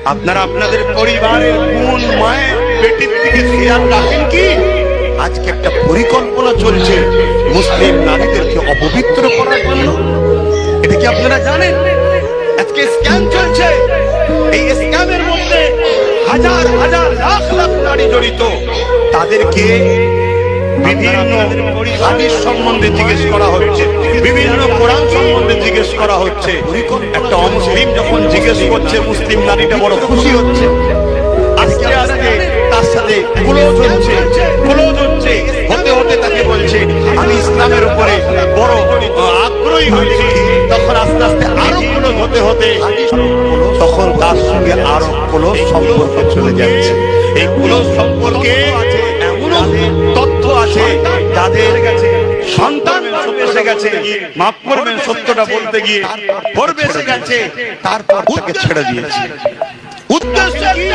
আপনারা আপনাদের পরিবারের কোন মায়ের বেটির দিকে খেয়াল রাখেন কি? আজকে একটা পরিকল্পনা চলছে মুসলিম নারীদেরকে অপবিত্র করার জন্য। এটা কি আপনারা জানেন? আজকে স্ক্যাম চলছে। এই স্ক্যামের মধ্যে হাজার হাজার লাখ লাখ নারী জড়িত। তাদেরকে বিভিন্ন হাদিস সম্বন্ধে জিজ্ঞেস করা হচ্ছে, বিভিন্ন কোরআন সম্বন্ধে জিজ্ঞেস করা হচ্ছে। একটা অমুসলিম যখন জিজ্ঞেস করছে, মুসলিম নারীটা বড় খুশি হচ্ছে। আস্তে আস্তে তার সাথে ক্লোজ হচ্ছে, হতে হতে তাকে বলছে আমি ইসলামের উপরে বড় আগ্রহী হয়েছি। তখন আস্তে আস্তে আরো ক্লোজ হতে হতে তখন তার সঙ্গে আরো ক্লোজ সম্পর্ক চলে যাচ্ছে। এই ক্লোজ সম্পর্কে এমনও তথ্য আছে যাদের কাছে সন্তান এসে গেছে, মাফ করবেন সত্যটা বলতে গিয়ে পর্বে এসে গেছে, তারপর তাকে ছেড়ে দিয়েছে। উদ্দেশ্য কি?